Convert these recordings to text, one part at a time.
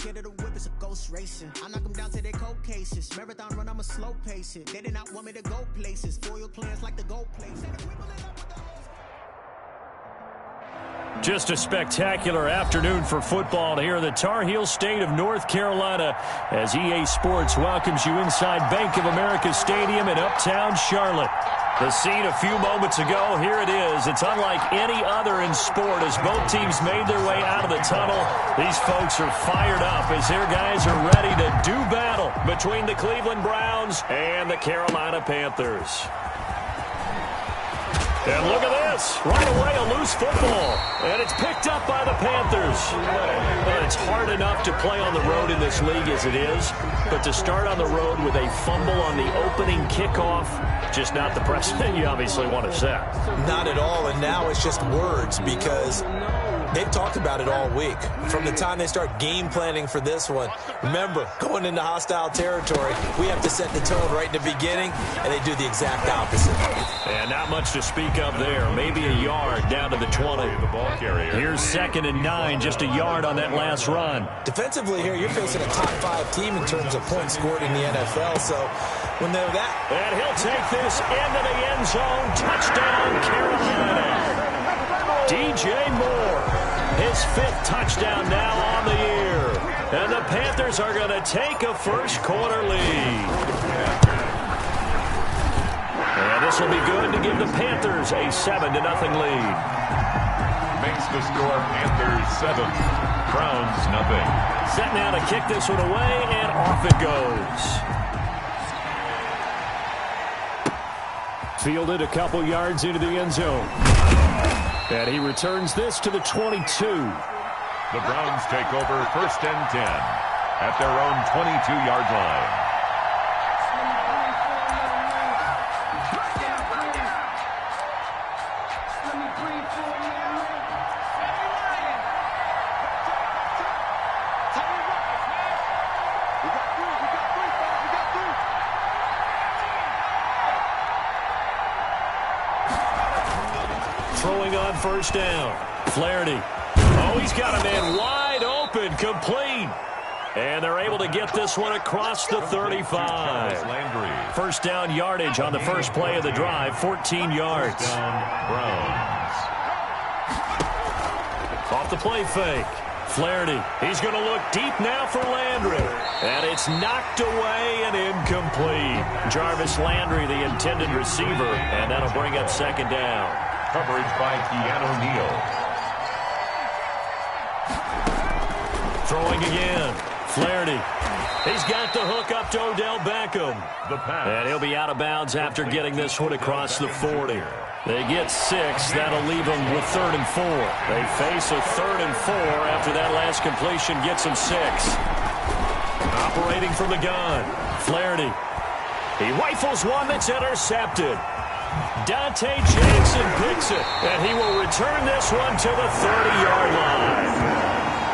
Get of the whip, it's a ghost racing. I knock them down to their cold cases. Marathon run, I'm a slow pace it. They did not want me to go places. Foil plans like the gold place. Just a spectacular afternoon for football here in the Tar Heel state of North Carolina as EA Sports welcomes you inside Bank of America Stadium in Uptown Charlotte. The scene a few moments ago, here it is. It's unlike any other in sport as both teams made their way out of the tunnel. These folks are fired up as their guys are ready to do battle between the Cleveland Browns and the Carolina Panthers. And look at this. Right away, a loose football. And it's picked up by the Panthers. But it's hard enough to play on the road in this league as it is. But to start on the road with a fumble on the opening kickoff, just not the precedent you obviously want to set. Not at all. And now it's just words because they've talked about it all week. From the time they start game planning for this one, remember, going into hostile territory, we have to set the tone right in the beginning, and they do the exact opposite. And not much to speak of there. Maybe a yard down to the 20. The ball carrier. Here's 2nd and 9, just a yard on that last run. Defensively here, you're facing a top 5 team in terms of points scored in the NFL, so when they're that. And he'll take this into the end zone. Touchdown, Carolina. DJ Moore, his 5th touchdown now on the year. And the Panthers are going to take a first quarter lead. And this will be good to give the Panthers a 7-0 lead. Makes the score Panthers 7, Browns nothing. Set now to kick this one away, and off it goes. Fielded a couple yards into the end zone. And he returns this to the 22. The Browns take over 1st and 10 at their own 22-yard line. Throwing on 1st down. Flaherty. Oh, he's got a man wide open, complete. And they're able to get this one across the 35. 1st down yardage on the first play of the drive, 14 yards. Browns. Off the play fake. Flaherty. He's going to look deep now for Landry. And it's knocked away and incomplete. Jarvis Landry, the intended receiver, and that'll bring up 2nd down. Coverage by Keanu Neal. Throwing again. Flaherty. He's got the hook up to Odell Beckham. The pass. And he'll be out of bounds after getting this one across the 40. They get 6. That'll leave them with 3rd and 4. They face a 3rd and 4 after that last completion gets them 6. Operating from the gun. Flaherty. He rifles one that's intercepted. Dante Jackson picks it, and he will return this one to the 30-yard line.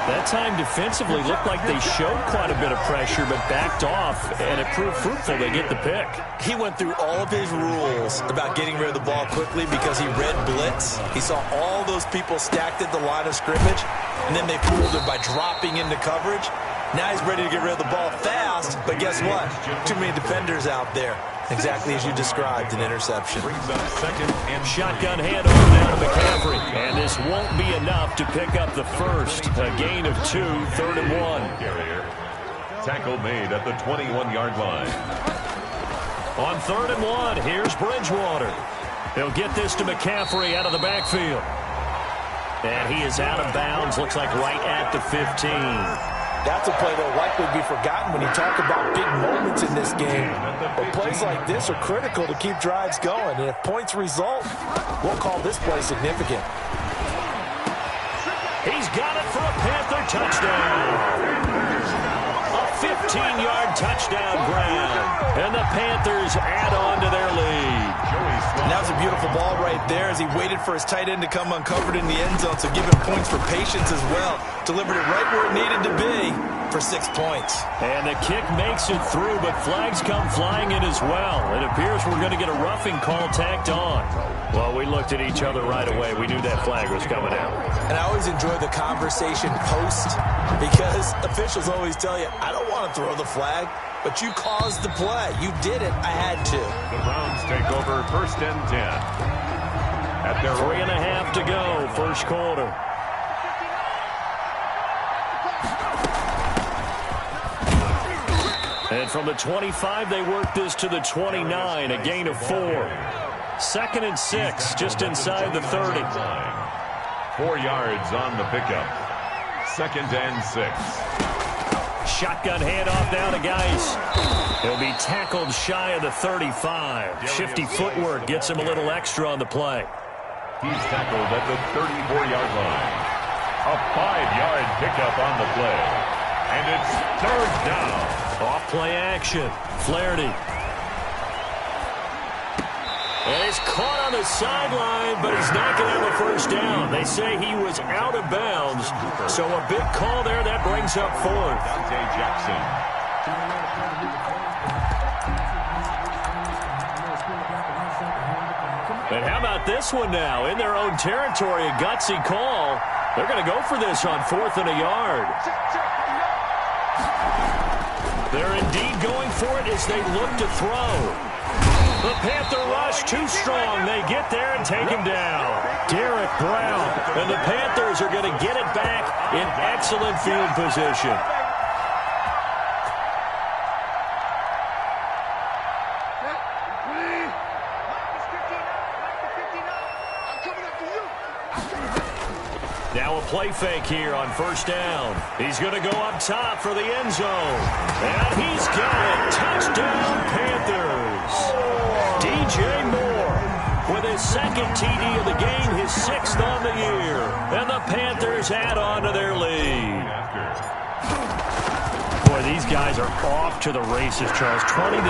That time defensively looked like they showed quite a bit of pressure, but backed off, and it proved fruitful. They get the pick. He went through all of his rules about getting rid of the ball quickly because he read blitz. He saw all those people stacked at the line of scrimmage, and then they fooled him by dropping into coverage. Now he's ready to get rid of the ball fast, but guess what? Too many defenders out there. Exactly as you described, an interception. Shotgun handoff down to McCaffrey. And this won't be enough to pick up the first. A gain of 2, 3rd and 1. Tackle made at the 21-yard line. On 3rd and 1, here's Bridgewater. He'll get this to McCaffrey out of the backfield. And he is out of bounds, looks like right at the 15. That's a play that will likely be forgotten when you talk about big moments in this game. But plays like this are critical to keep drives going. And if points result, we'll call this play significant. He's got it for a Panther touchdown. A 15-yard touchdown grab. And the Panthers add on to their lead. And that was a beautiful ball right there as he waited for his tight end to come uncovered in the end zone, so give him points for patience as well. Delivered it right where it needed to be. for 6 points. And the kick makes it through, but flags come flying in as well. It appears we're going to get a roughing call tacked on. Well, we looked at each other right away. We knew that flag was coming out. And I always enjoy the conversation post because officials always tell you, I don't want to throw the flag, but you caused the play. You did it. I had to. The Browns take over 1st and 10. At their 3.5 to go, first quarter. And from the 25, they work this to the 29, a gain of 4. 2nd and 6, just inside the 30. 4 yards on the pickup. 2nd and 6. Shotgun handoff now to Geis. He'll be tackled shy of the 35. Shifty footwork gets him a little extra on the play. He's tackled at the 34-yard line. A 5-yard pickup on the play. And it's 3rd down. Off play action. Flaherty. And he's caught on the sideline, but he's not going to have a first down. They say he was out of bounds. So a big call there. That brings up 4th. Dante Jackson. And how about this one now? In their own territory, a gutsy call. They're going to go for this on 4th and a yard. They're indeed going for it as they look to throw. The Panther rush too strong. They get there and take him down. Derek Brown. And the Panthers are going to get it back in excellent field position. Now a play fake here on 1st down. He's going to go up top for the end zone. And he's got it. Touchdown, Panthers. DJ Moore with his 2nd TD of the game, his 6th on the year. And the Panthers add on to their lead. Boy, these guys are off to the races, Charles. 20-0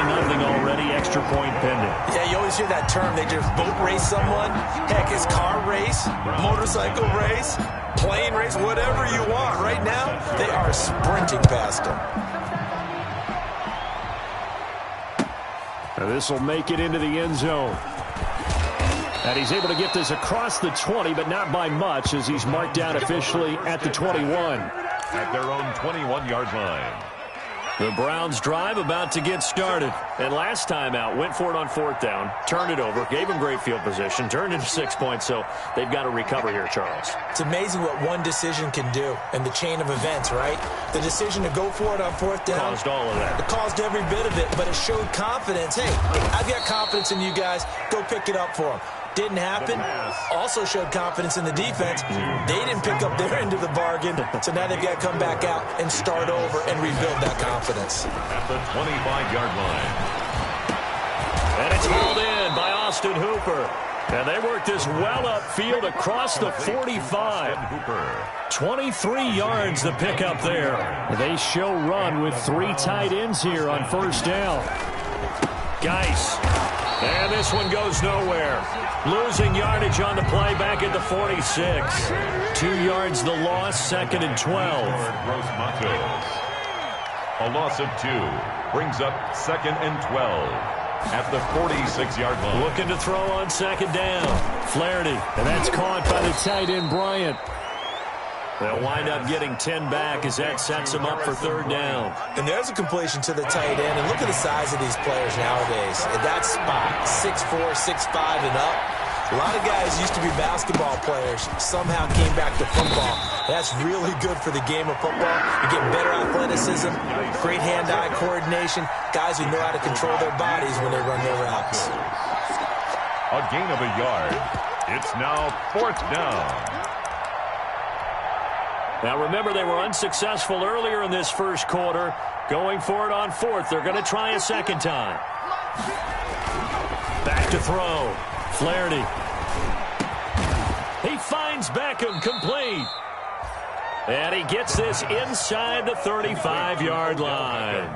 already, extra point pending. Yeah, you always hear that term. They just boat race someone. Heck, it's car race, motorcycle race, plane race, whatever you want. Right now, they are sprinting past them. Now this will make it into the end zone. And he's able to get this across the 20, but not by much, as he's marked down officially at the 21. At their own 21-yard line. The Browns drive about to get started. And last time out, went for it on 4th down, turned it over, gave him great field position, turned into 6 points, so they've got to recover here, Charles. It's amazing what one decision can do in the chain of events, right? The decision to go for it on 4th down. Caused all of that. It caused every bit of it, but it showed confidence. Hey, I've got confidence in you guys. Go pick it up for them. Didn't happen. Also showed confidence in the defense. They didn't pick up their end of the bargain, so now they've got to come back out and start over and rebuild that confidence. At the 25-yard line. And it's hauled in by Austin Hooper. And they work this well upfield across the 45. 23 yards the pickup there. They show run with 3 tight ends here on 1st down. Geis. And this one goes nowhere. Losing yardage on the play back at the 46. 2 yards the loss, 2nd and 12. A loss of 2 brings up 2nd and 12 at the 46-yard line. Looking to throw on 2nd down. Flaherty, and that's caught by the tight end Bryant. They'll wind up getting 10 back as that sets them up for 3rd down. And there's a completion to the tight end. And look at the size of these players nowadays. At that spot, 6'4", 6'5", and up. A lot of guys used to be basketball players, somehow came back to football. That's really good for the game of football. You get better athleticism, great hand-eye coordination, guys who know how to control their bodies when they run their routes. A gain of a yard. It's now 4th down. Now remember, they were unsuccessful earlier in this first quarter. Going for it on 4th. They're going to try a 2nd time. Back to throw. Flaherty. He finds Beckham, complete. And he gets this inside the 35-yard line.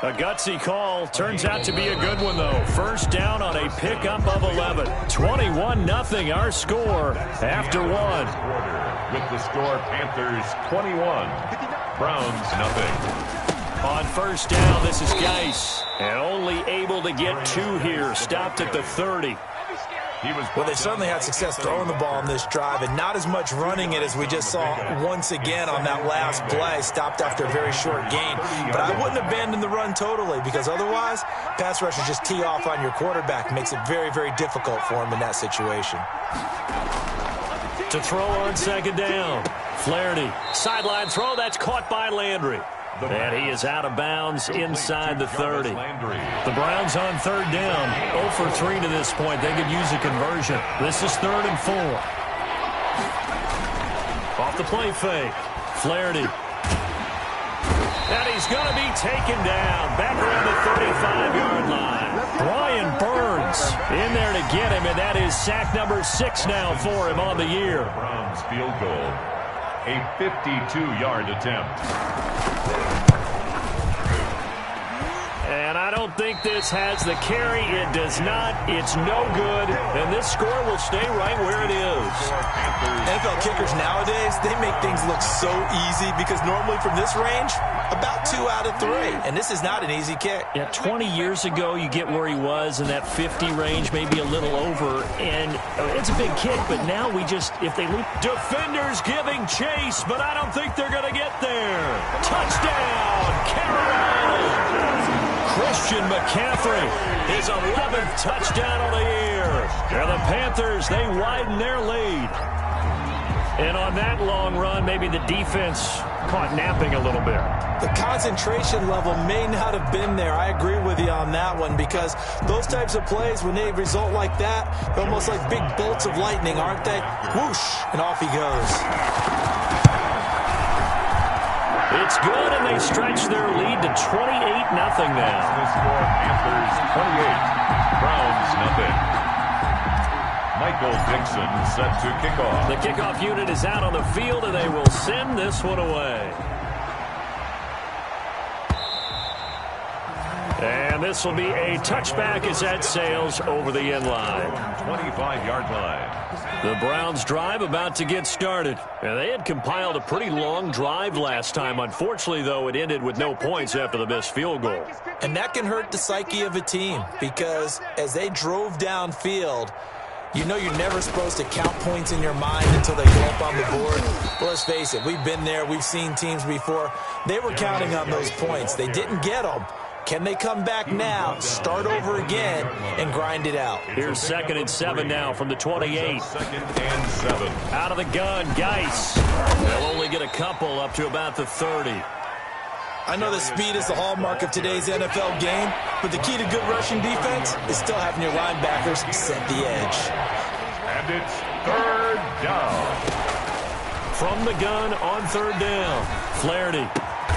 A gutsy call. Turns out to be a good one, though. 1st down on a pickup of 11. 21-0 our score after 1. With the score, Panthers 21, Browns, nothing. On first down, this is Geis. And only able to get 2 here. Stopped at the 30. Well, they certainly had success throwing the ball on this drive, and not as much running it as we just saw once again on that last play. Stopped after a very short gain. But I wouldn't abandon the run totally, because otherwise, pass rushers just tee off on your quarterback. Makes it very, very difficult for him in that situation. To throw on second down. Flaherty. Sideline throw. That's caught by Landry. And he is out of bounds inside the 30. The Browns on third down. 0 for 3 to this point. They could use a conversion. This is 3rd and 4. Off the play fake. Flaherty. And he's going to be taken down. Back around the 35-yard line. Brian Burns in there to get him, and that is sack number 6 now for him on the year. Browns field goal. A 52-yard attempt. And I don't think this has the carry. It does not. It's no good. And this score will stay right where it is. NFL kickers nowadays, they make things look so easy because normally from this range, about 2 out of 3. And this is not an easy kick. Yeah, 20 years ago, you get where he was in that 50 range, maybe a little over. And it's a big kick, but now we just, if they lose. Defenders giving chase, but I don't think they're going to get there. Touchdown, Carolina. Christian McCaffrey, his 11th touchdown of the year. And the Panthers, they widen their lead. And on that long run, maybe the defense caught napping a little bit. The concentration level may not have been there. I agree with you on that one, because those types of plays, when they result like that, they're almost like big bolts of lightning, aren't they? Whoosh, and off he goes. It's good, and they stretch their lead to 28-0 now. The score, Panthers 28, Browns nothing. Michael Dixon set to kick off. The kickoff unit is out on the field, and they will send this one away. And this will be a touchback as that sails over the end line. 25-yard line. The Browns drive about to get started. And they had compiled a pretty long drive last time. Unfortunately, though, it ended with no points after the missed field goal. And that can hurt the psyche of a team, because as they drove downfield, you know you're never supposed to count points in your mind until they go up on the board. Well, let's face it, we've been there. We've seen teams before. They were counting on those points. They didn't get them. Can they come back now, start over again, and grind it out? Here's 2nd and 7 now from the 28. 2nd and 7. Out of the gun, Geis. They'll only get a couple up to about the 30. I know that speed is the hallmark of today's NFL game, but the key to good rushing defense is still having your linebackers set the edge. And it's 3rd down. From the gun on 3rd down, Flaherty.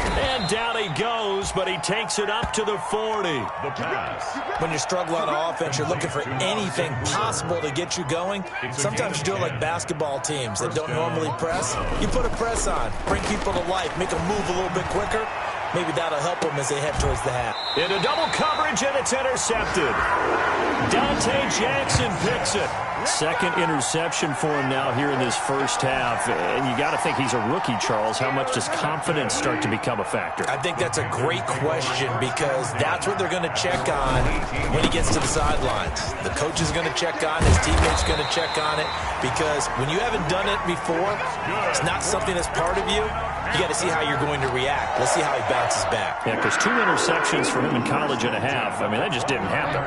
And down he goes, but he takes it up to the 40. The pass. When you struggle on offense, you're looking for anything possible to get you going. Sometimes you do it like basketball teams that don't normally press. You put a press on, bring people to life, make them move a little bit quicker. Maybe that'll help them as they head towards the half. Into double coverage, and it's intercepted. Dante Jackson picks it. 2nd interception for him now here in this first half. And you got to think he's a rookie, Charles. How much does confidence start to become a factor? I think that's a great question, because that's what they're going to check on when he gets to the sidelines. The coach is going to check on, his teammates going to check on it, because when you haven't done it before, it's not something that's part of you. You got to see how you're going to react. Let's see how he bounces back. Yeah, because 2 interceptions for him in college and a half. I mean, that just didn't happen.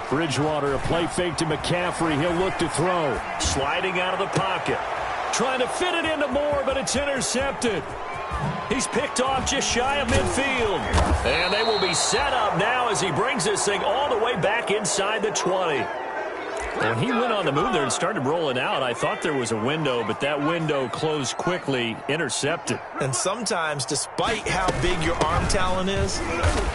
Bridgewater, a play fake to McCaffrey. He'll look to throw. Sliding out of the pocket. Trying to fit it into Moore, but it's intercepted. He's picked off just shy of midfield. And they will be set up now as he brings this thing all the way back inside the 20. When he went on the move there and started rolling out, I thought there was a window, but that window closed quickly, intercepted. And sometimes, despite how big your arm talent is,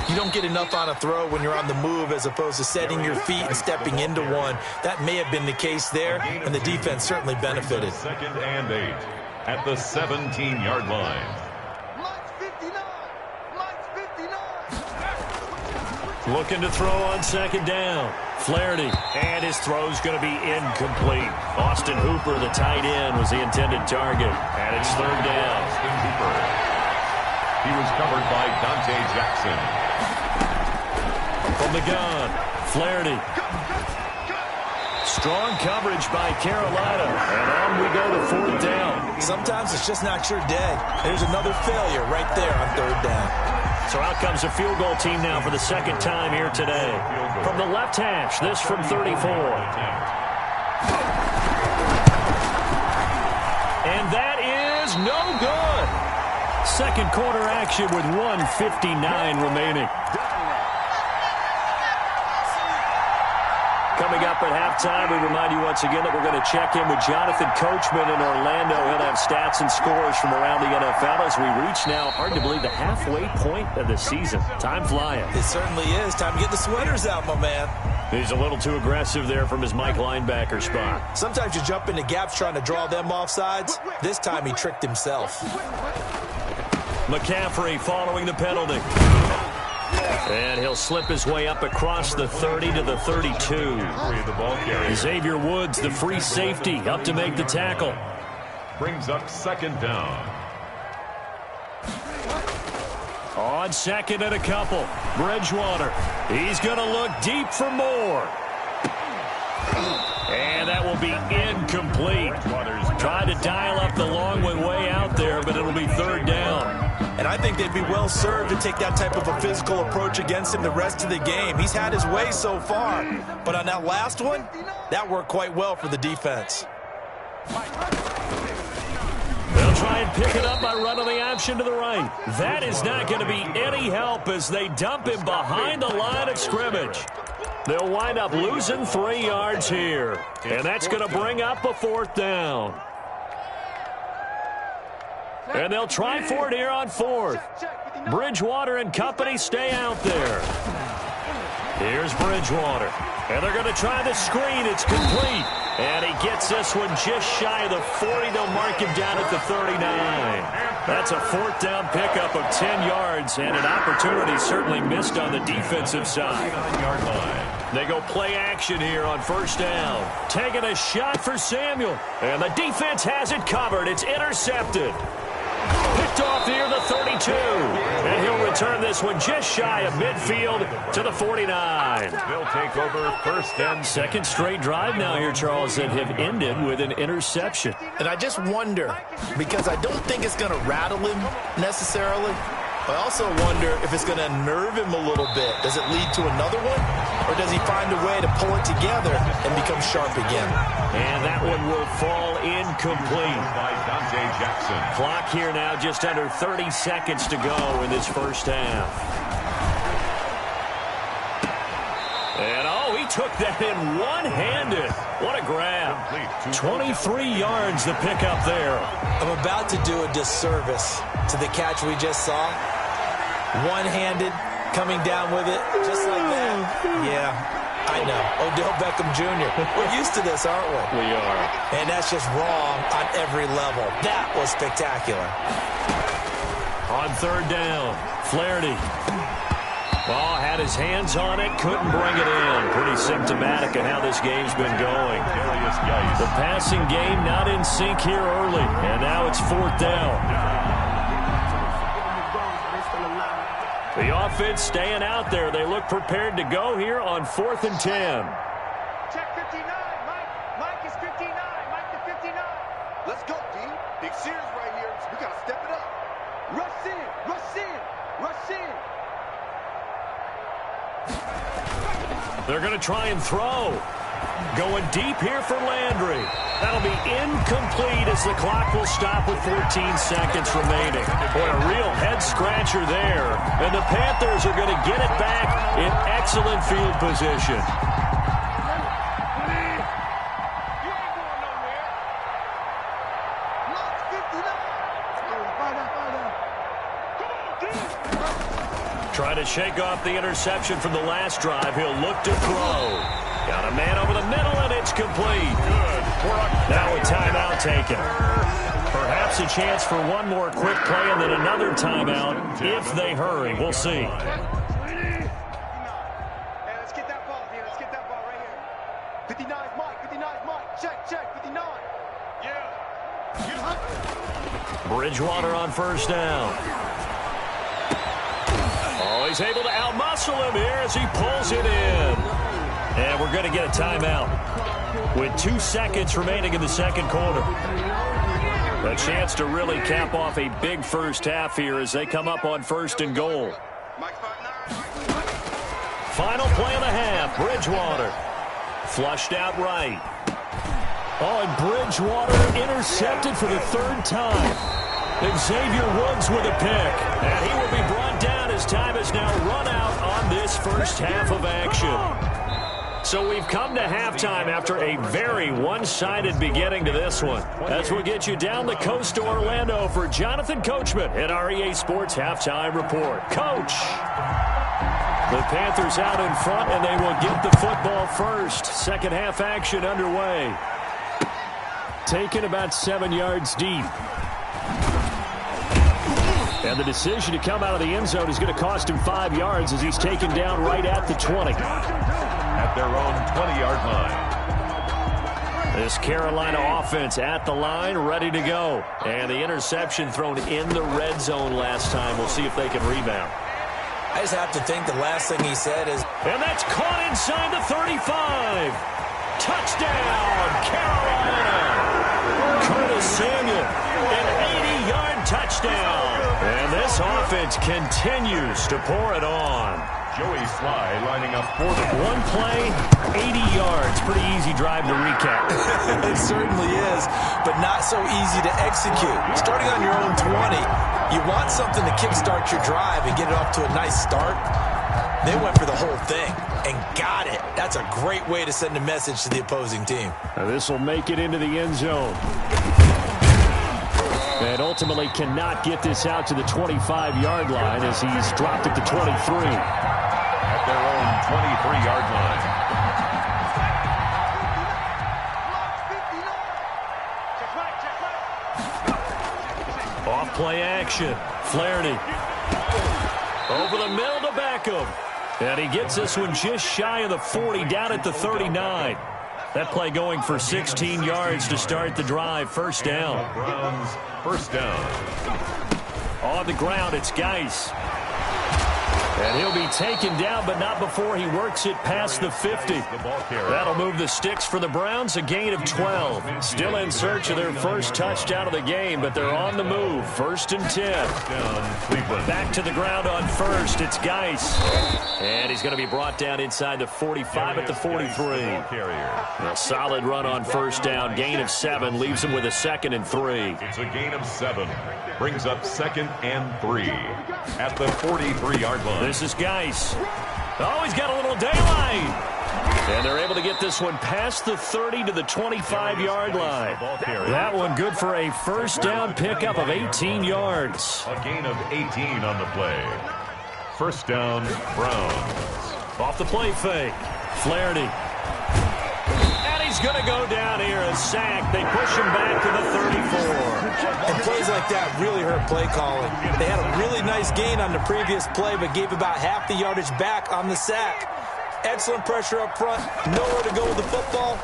you don't get enough on a throw when you're on the move as opposed to setting your feet and stepping into one. That may have been the case there, and the defense certainly benefited. 2nd and 8 at the 17-yard line. Looking to throw on second down. Flaherty, and his throw's going to be incomplete. Austin Hooper, the tight end, was the intended target. And it's third down. Austin Hooper. He was covered by Dante Jackson. From the gun, Flaherty. Strong coverage by Carolina. And on we go to fourth down. Sometimes it's just not your day. There's another failure right there on third down. So out comes a field goal team now for the second time here today. From the left hash, this from 34. And that is no good. Second quarter action with 1:59 remaining. Coming up at halftime, we remind you once again that we're going to check in with Jonathan Coachman in Orlando. He'll have stats and scores from around the NFL as we reach now, hard to believe, the halfway point of the season. Time flying. It certainly is. Time to get the sweaters out, my man. He's a little too aggressive there from his Mike linebacker spot. Sometimes you jump into gaps trying to draw them off sides. This time he tricked himself. McCaffrey following the penalty. And he'll slip his way up across the 30 to the 32. Xavier Woods, the free safety, up to make the tackle. Brings up second down. On second and a couple, Bridgewater. He's going to look deep for more. And that will be incomplete. Tried to dial up the long one way out there, but it'll be third down. And I think they'd be well served to take that type of a physical approach against him the rest of the game. He's had his way so far. But on that last one, that worked quite well for the defense. They'll try and pick it up by running the option to the right. That is not going to be any help as they dump him behind the line of scrimmage. They'll wind up losing 3 yards here. And that's going to bring up a fourth down. And they'll try for it here on fourth. Bridgewater and company stay out there. Here's Bridgewater. And they're going to try the screen. It's complete. And he gets this one just shy of the 40. They'll mark him down at the 39. That's a fourth down pickup of 10 yards. And an opportunity certainly missed on the defensive side. They go play action here on first down. Taking a shot for Samuel. And the defense has it covered. It's intercepted. Picked off near the 32. And he'll return this one just shy of midfield to the 49. They'll take over first and second straight drive now here, Charles, that have ended with an interception. And I just wonder, because I don't think it's going to rattle him necessarily. I also wonder if it's going to unnerve him a little bit. Does it lead to another one? Or does he find a way to pull it together and become sharp again? And that one will fall incomplete. by Dante Jackson. Clock here now just under 30 seconds to go in this first half. And oh, he took that in one-handed. What a grab. 23 yards the pickup there. I'm about to do a disservice to the catch we just saw. One-handed, coming down with it, just like that. Yeah, I know. Odell Beckham Jr. We're used to this, aren't we? We are. And that's just wrong on every level. That was spectacular. On third down, Flaherty. Ball had his hands on it, couldn't bring it in. Pretty symptomatic of how this game's been going. The passing game not in sync here early, and now it's fourth down. The offense staying out there. They look prepared to go here on 4th and 10. Check 59, Mike. Mike is 59. Mike to 59. Let's go, D. Big series right here. We got to step it up. Rush in, rush in, rush in. They're going to try and throw. Going deep here for Landry. That'll be incomplete as the clock will stop with 14 seconds remaining. Boy, a real head-scratcher there. And the Panthers are going to get it back in excellent field position. Trying to shake off the interception from the last drive. He'll look to throw. Got a man over the middle, and it's complete. Good work. Now a timeout taken. Perhaps a chance for one more quick play and then another timeout if they hurry. We'll see. Bridgewater on first down. Oh, he's able to outmuscle him here as he pulls it in. And we're going to get a timeout with 2 seconds remaining in the second quarter. A chance to really cap off a big first half here as they come up on first and goal. Final play of the half, Bridgewater. Flushed out right. Oh, and Bridgewater intercepted for the third time. Xavier Woods with a pick. And he will be brought down as time has now run out on this first half of action. So we've come to halftime after a very one-sided beginning to this one. As we'll get you down the coast to Orlando for Jonathan Coachman at our EA Sports Halftime Report. Coach! The Panthers out in front, and they will get the football first. Second half action underway. Taken about 7 yards deep. And the decision to come out of the end zone is going to cost him 5 yards as he's taken down right at the 20. At their own 20-yard line. This Carolina offense at the line, ready to go. And the interception thrown in the red zone last time. We'll see if they can rebound. I just have to think the last thing he said is... And that's caught inside the 35. Touchdown, Carolina. Curtis Samuel, an 80-yard touchdown. And this offense continues to pour it on. Joey Sly lining up for the... One play, 80 yards. Pretty easy drive to recap. It certainly is, but not so easy to execute. Starting on your own 20, you want something to kickstart your drive and get it off to a nice start. They went for the whole thing and got it. That's a great way to send a message to the opposing team. Now this will make it into the end zone. And ultimately cannot get this out to the 25-yard line as he's dropped at the 23. At their own 23-yard line. Off play action. Flaherty. Over the middle to Beckham. And he gets this one just shy of the 40, down at the 39. That play going for 16 yards to start the drive. First down. Browns, first down. On the ground, it's Geis. And he'll be taken down, but not before he works it past the 50. That'll move the sticks for the Browns, a gain of 12. Still in search of their first touchdown of the game, but they're on the move. First and 10. Back to the ground on first. It's Geis. And he's going to be brought down inside the 45 at the 43. A solid run on first down. Gain of 7 leaves him with a 2nd and 3. It's a gain of 7. Brings up 2nd and 3 at the 43-yard line. This is Geis. Oh, he's got a little daylight. And they're able to get this one past the 30 to the 25-yard line. That one good for a first down pickup of 18 yards. A gain of 18 on the play. First down, Browns. Off the play fake. Flaherty. And he's going to go down here, a sack. They push him back to the 34. And plays like that really hurt play calling. They had a really nice gain on the previous play, but gave about half the yardage back on the sack. Excellent pressure up front. Nowhere to go with the football.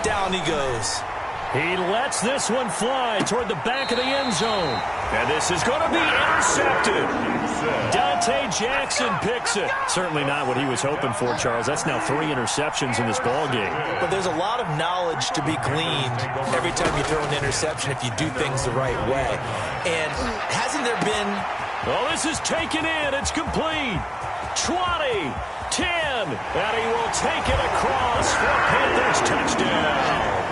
Down he goes. He lets this one fly toward the back of the end zone. And this is going to be intercepted. Dante Jackson picks it. Certainly not what he was hoping for, Charles. That's now 3 interceptions in this ball game. But there's a lot of knowledge to be gleaned every time you throw an interception if you do things the right way. And hasn't there been... Well, this is taken in. It's complete. 20, 10, and he will take it across for Panthers touchdown.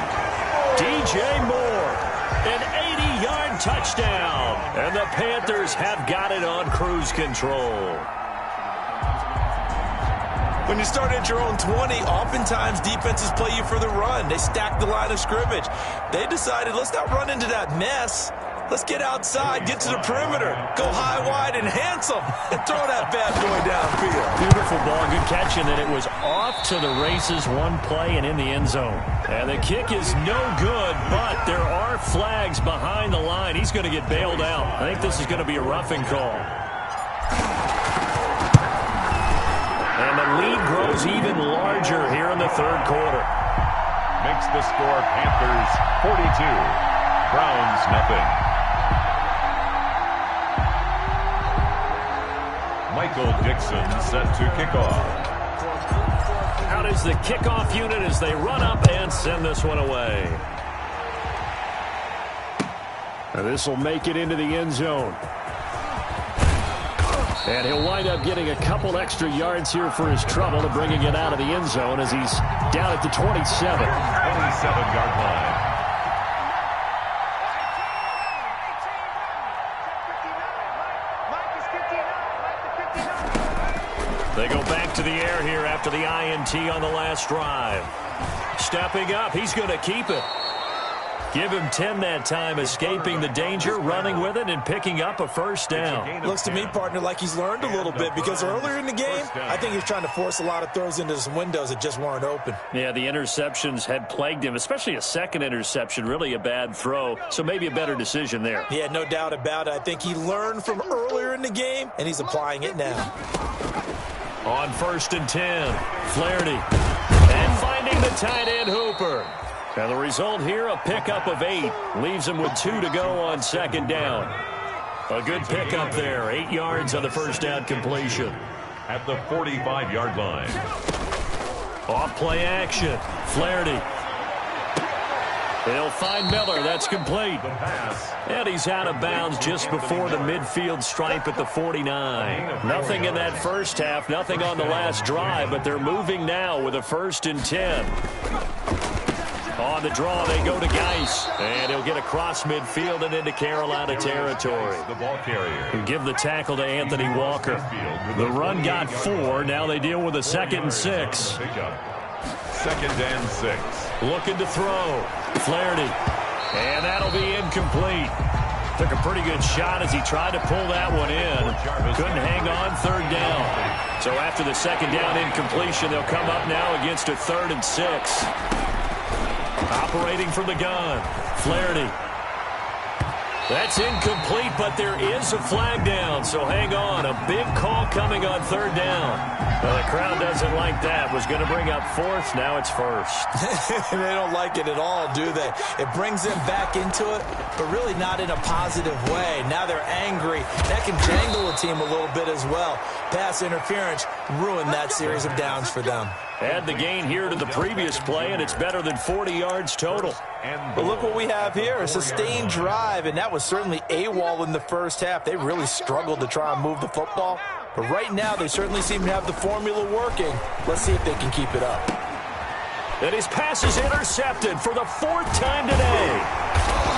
DJ Moore, an 80-yard touchdown. And the Panthers have got it on cruise control. When you start at your own 20, oftentimes defenses play you for the run. They stack the line of scrimmage. They decided, let's not run into that mess. Let's get outside, get to the perimeter, go high, wide, and handsome, and throw that bad boy downfield. Beautiful ball, good catch, and then it was off to the races, one play and in the end zone. And the kick is no good, but there are flags behind the line. He's going to get bailed out. I think this is going to be a roughing call. And the lead grows even larger here in the third quarter. Makes the score Panthers 42, Browns Michael Dixon set to kick off. Out is the kickoff unit as they run up and send this one away. And this will make it into the end zone. And he'll wind up getting a couple extra yards here for his trouble and bringing it out of the end zone as he's down at the 27. 27-yard line. They go back to the air here after the INT on the last drive. Stepping up, he's going to keep it. Give him 10 that time, escaping the danger, running with it, and picking up a first down. Looks to me, partner, like he's learned a little bit because earlier in the game, I think he's trying to force a lot of throws into some windows that just weren't open. Yeah, the interceptions had plagued him, especially a second interception, really a bad throw, so maybe a better decision there. Yeah, no doubt about it. I think he learned from earlier in the game, and he's applying it now. On 1st and 10, Flaherty. And finding the tight end, Hooper. And the result here, a pickup of 8. Leaves him with 2 to go on 2nd down. A good pickup there. 8 yards on the first down completion. At the 45-yard line. Off play action. Flaherty. They'll find Miller. That's complete. And he's out of bounds just before the midfield stripe at the 49. Nothing in that first half, nothing on the last drive, but they're moving now with a 1st and 10. On the draw, they go to Geis. And he'll get across midfield and into Carolina territory. The ball carrier. Give the tackle to Anthony Walker. The run got 4. Now they deal with a 2nd and 6. 2nd and 6. Looking to throw. Flaherty. And that'll be incomplete. Took a pretty good shot as he tried to pull that one in. Couldn't hang on, 3rd down. So after the 2nd down incompletion, they'll come up now against a 3rd and 6. Operating from the gun. Flaherty. That's incomplete, but there is a flag down, so hang on. A big call coming on 3rd down. Well, the crowd doesn't like that. Was going to bring up 4th. Now it's 1st. They don't like it at all, do they? It brings them back into it, but really not in a positive way. Now they're angry. That can jangle the team a little bit as well. Pass interference ruined that series of downs for them. Add the gain here to the previous play, and it's better than 40 yards total. But look what we have here, a sustained drive, and that was certainly AWOL in the first half. They really struggled to try and move the football. But right now, they certainly seem to have the formula working. Let's see if they can keep it up. And his pass is intercepted for the 4th time today.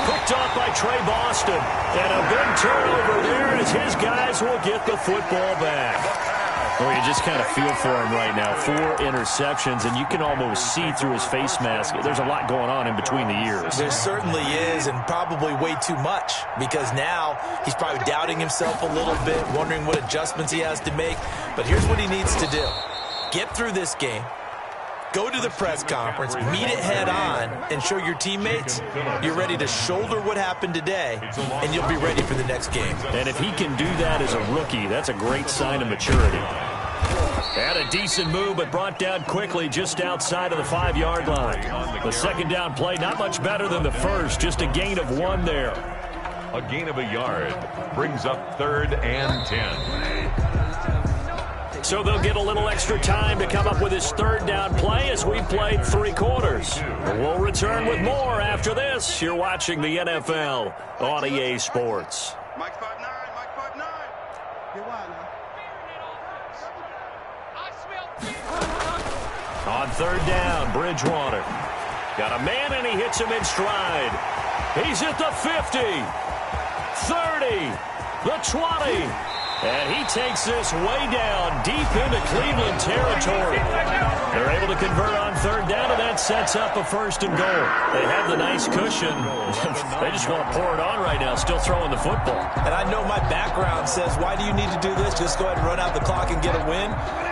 Picked off by Trey Boston. And a big turnover there as his guys will get the football back. Well, you just kind of feel for him right now. 4 interceptions, and you can almost see through his face mask. There's a lot going on in between the ears. There certainly is, and probably way too much, because now he's probably doubting himself a little bit, wondering what adjustments he has to make. But here's what he needs to do. Get through this game. Go to the press conference, meet it head on, and show your teammates you're ready to shoulder what happened today, and you'll be ready for the next game. And if he can do that as a rookie, that's a great sign of maturity. Had a decent move, but brought down quickly just outside of the 5-yard line. The 2nd down play, not much better than the first, just a gain of 1 there. A gain of a yard brings up 3rd and 10. So they'll get a little extra time to come up with his 3rd down play as we played 3 quarters. We'll return with more after this. You're watching the NFL on EA Sports. Mike 5'9", Mike 5'9". Get wide now. On 3rd down, Bridgewater. Got a man, and he hits him in stride. He's at the 50, 30, the 20. And he takes this way down, deep into Cleveland territory. They're able to convert on 3rd down, and that sets up a 1st and goal. They have the nice cushion. They just want to pour it on right now, still throwing the football. And I know my background says, why do you need to do this? Just go ahead and run out the clock and get a win.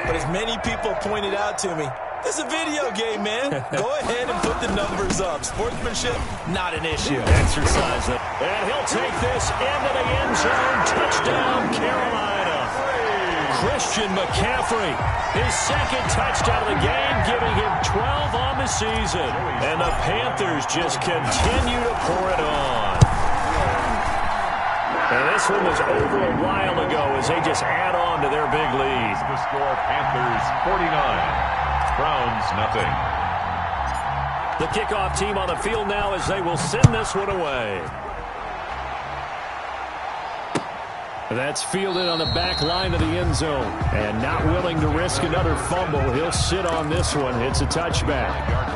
But as many people pointed out to me, this is a video game, man. Go ahead and put the numbers up. Sportsmanship, not an issue. Exercise it. And he'll take this into the end zone. Touchdown, Carolina. Christian McCaffrey, his 2nd touchdown of the game, giving him 12 on the season. And the Panthers just continue to pour it on. This one was over a while ago as they just add on to their big lead. The score, Panthers 49, Browns nothing. The kickoff team on the field now as they will send this one away. That's fielded on the back line of the end zone. And not willing to risk another fumble, he'll sit on this one. It's a touchback.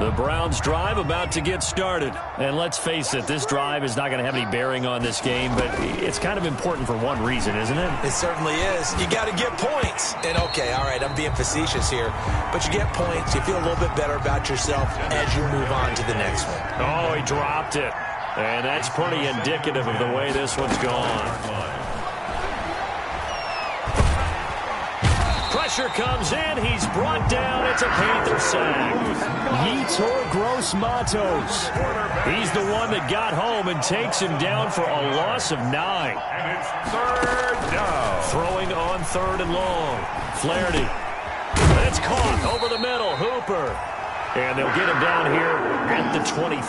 The Browns drive about to get started. And let's face it, this drive is not going to have any bearing on this game, but it's kind of important for one reason, isn't it? It certainly is. You got to get points. And okay, all right, I'm being facetious here, but you get points, you feel a little bit better about yourself as you move on to the next one. Oh, he dropped it. And that's pretty indicative of the way this one's gone. Pressure comes in. He's brought down. It's a Panther sack. Yetur Gross-Matos. He's the one that got home and takes him down for a loss of 9. And it's third down. Throwing on third and long. Flaherty. It's caught over the middle. Hooper. And they'll get him down here at the 23.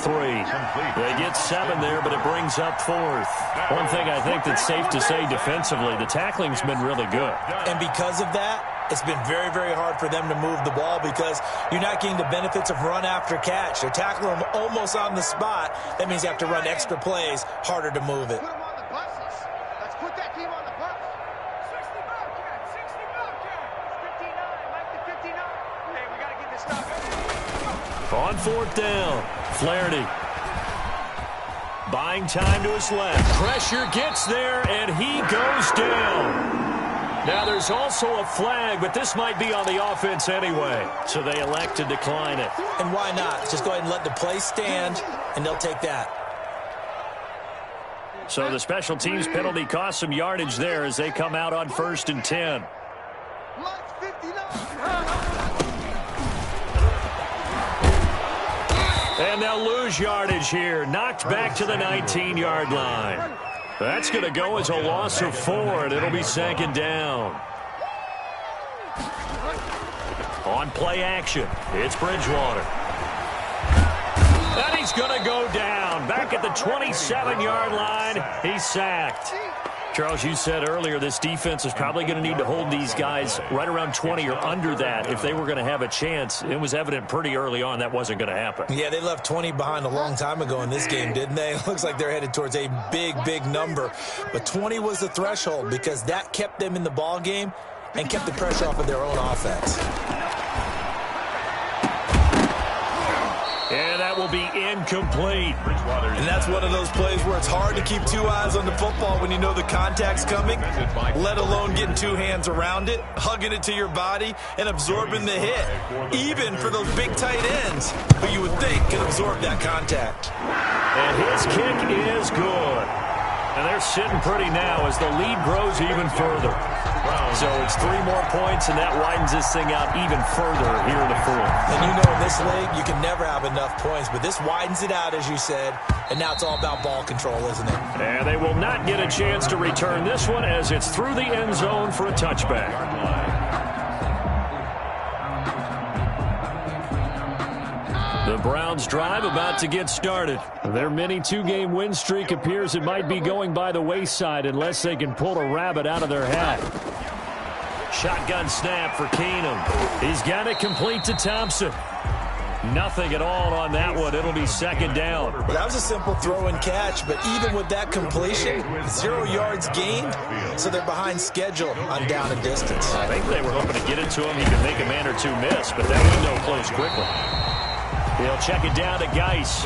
They get 7 there, but it brings up 4th. One thing I think that's safe to say defensively, the tackling's been really good. And because of that, it's been very, very hard for them to move the ball because you're not getting the benefits of run after catch. They're tackling them almost on the spot. That means you have to run extra plays, harder to move it. Put them on the buses. Let's put that team on the bus. 60 Bobcats, 60 Bobcats. 59, Mike the 59. Hey, we got to get this stuff. On 4th down, Flaherty. Buying time to his left. Pressure gets there, and he goes down. Now, there's also a flag, but this might be on the offense anyway. So they elect to decline it. And why not? Just go ahead and let the play stand, and they'll take that. So the special teams penalty costs some yardage there as they come out on 1st and 10. Mike 59. And they'll lose yardage here. Knocked back to the 19-yard line. That's going to go as a loss of 4, and it'll be 2nd down. On play action, it's Bridgewater. And he's going to go down. Back at the 27-yard line, he's sacked. Charles, you said earlier this defense is probably going to need to hold these guys right around 20 or under that if they were going to have a chance. It was evident pretty early on that wasn't going to happen. Yeah, they left 20 behind a long time ago in this game, didn't they? It looks like they're headed towards a big, big number. But 20 was the threshold because that kept them in the ball game and kept the pressure off of their own offense. And that will be incomplete. And that's one of those plays where it's hard to keep 2 eyes on the football when you know the contact's coming, let alone getting 2 hands around it, hugging it to your body, and absorbing the hit. Even for those big tight ends who you would think can absorb that contact. And his kick is good. And they're sitting pretty now as the lead grows even further. So it's 3 more points, and that widens this thing out even further here in the 4th. And you know in this league, you can never have enough points, but this widens it out, as you said, and now it's all about ball control, isn't it? And they will not get a chance to return this one as it's through the end zone for a touchback. The Browns drive about to get started. Their mini 2-game win streak appears it might be going by the wayside unless they can pull a rabbit out of their hat. Shotgun snap for Keenum. He's got it complete to Thompson. Nothing at all on that one. It'll be 2nd down. That was a simple throw and catch, but even with that completion, 0 yards gained, so they're behind schedule on down and distance. I think they were hoping to get it to him. He could make a man or 2 miss, but that window closed quickly. He'll check it down to Geis.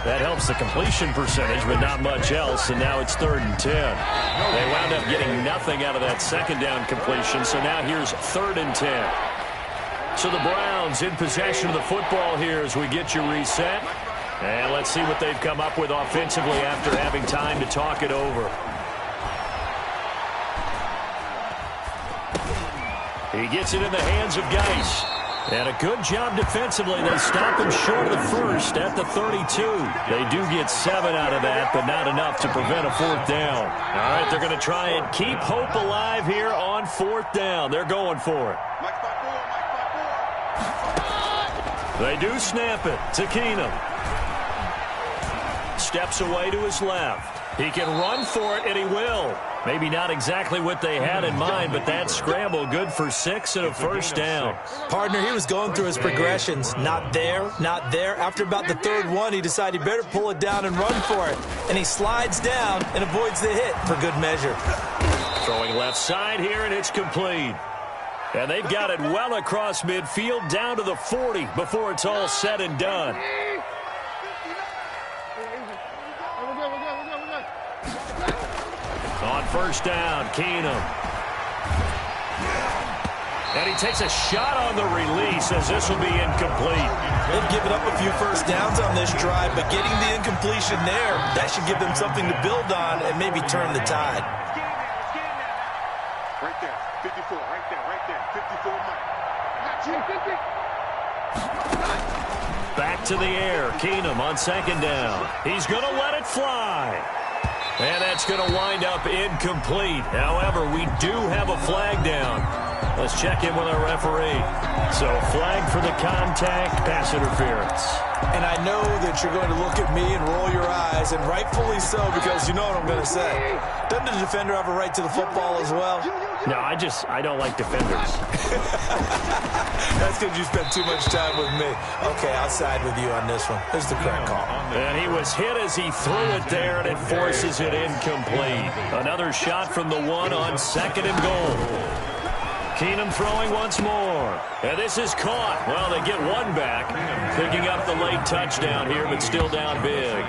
That helps the completion percentage, but not much else, and now it's 3rd and 10. They wound up getting nothing out of that 2nd down completion, so now here's 3rd and 10. So the Browns in possession of the football here as we get you reset. And let's see what they've come up with offensively after having time to talk it over. He gets it in the hands of Geis. And a good job defensively. They stop him short of the 1st at the 32. They do get 7 out of that, but not enough to prevent a 4th down. All right, they're going to try and keep hope alive here on 4th down. They're going for it. They do snap it to Keenum. steps away to his left. He can run for it, and he will. Maybe not exactly what they had in mind, but that scramble good for 6 and a first down. Partner, he was going through his progressions. Not there, not there. After about the third one, he decided he better pull it down and run for it. And he slides down and avoids the hit for good measure. Throwing left side here, and it's complete. And they've got it well across midfield down to the 40 before it's all said and done. On first down, Keenum. And he takes a shot on the release as this will be incomplete. They've given up a few first downs on this drive, but getting the incompletion there, that should give them something to build on and maybe turn the tide. Right there, 54, right there, 54, Mike. Back to the air, Keenum on second down. He's going to let it fly. And that's going to wind up incomplete. However, we do have a flag down. Let's check in with our referee. So, flag for the contact, pass interference. And I know that you're going to look at me and roll your eyes, and rightfully so, because you know what I'm going to say. Doesn't the defender have a right to the football as well? No, I don't like defenders. That's because you spent too much time with me. Okay, I'll side with you on this one. This is the correct call. And he was hit as he threw it there, and it forces it incomplete. Another shot from the one on second and goal. Keenum throwing once more. And this is caught. Well, they get one back, picking up the late touchdown here, but still down big.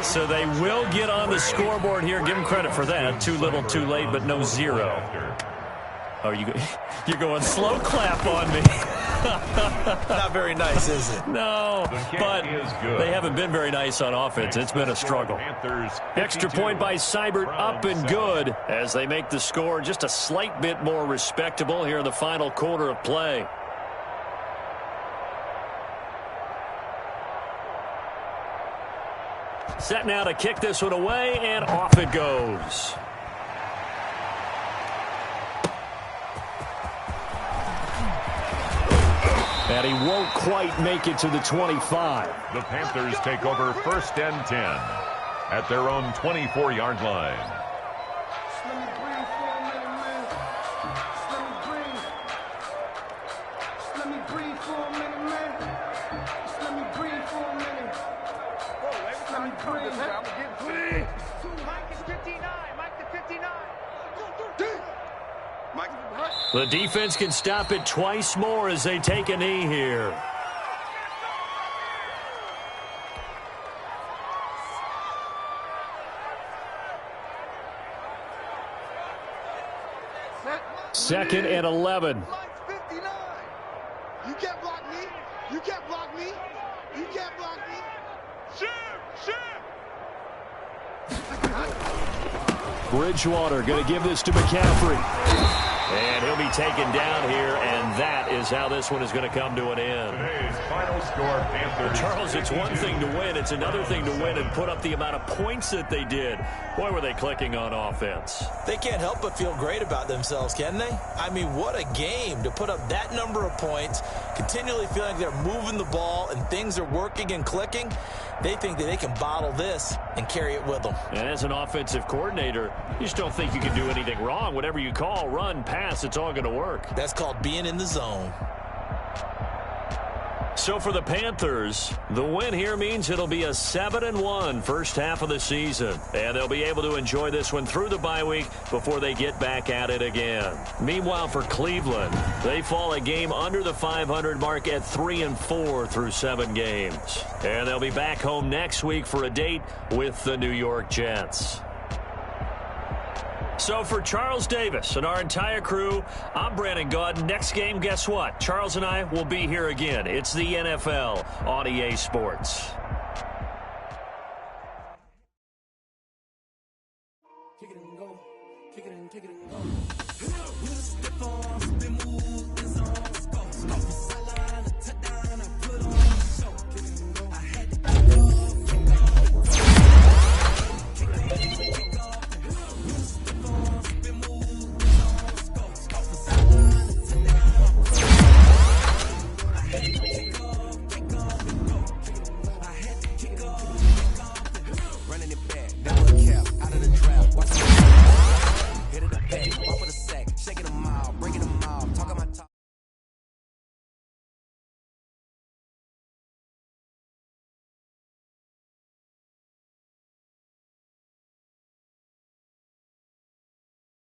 So they will get on the scoreboard here. Give them credit for that. Too little, too late, but no zero. Oh, you're going slow clap on me. Not very nice, is it? No, but they haven't been very nice on offense. It's been a struggle. Extra point by Seibert, up and good as they make the score just a slight bit more respectable here in the final quarter of play. Set now to kick this one away, and off it goes. And he won't quite make it to the 25. The Panthers take over first and 10 at their own 24-yard line. Let me breathe for a minute, man. Let me breathe. Let me breathe for a minute, man. Let me breathe for a minute. Whoa, every time you come this way, I'm going to get free. Mike is 59. Mike the 59. Mike. The defense can stop it twice more as they take a knee here. Second and 11. Mike's 59. You can't block me. You can't block me. You can't block me. Shoot! Bridgewater going to give this to McCaffrey. And he'll be taken down here, and that is how this one is going to come to an end. Today's final score, Panthers. Charles, it's one thing to win. It's another thing to win and put up the amount of points that they did. Boy, were they clicking on offense. They can't help but feel great about themselves, can they? I mean, what a game to put up that number of points, continually feeling like they're moving the ball and things are working and clicking. They think that they can bottle this and carry it with them. And as an offensive coordinator, you just don't think you can do anything wrong. Whatever you call, run, pass, it's all going to work. That's called being in the zone. So for the Panthers, the win here means it'll be a 7-1 first half of the season. And they'll be able to enjoy this one through the bye week before they get back at it again. Meanwhile, for Cleveland, they fall a game under the 500 mark at 3-4 through 7 games. And they'll be back home next week for a date with the New York Jets. So for Charles Davis and our entire crew, I'm Brandon Gaudin. Next game, guess what? Charles and I will be here again. It's the NFL on EA Sports. Kick it and go. Kick it and kick it and go. Watch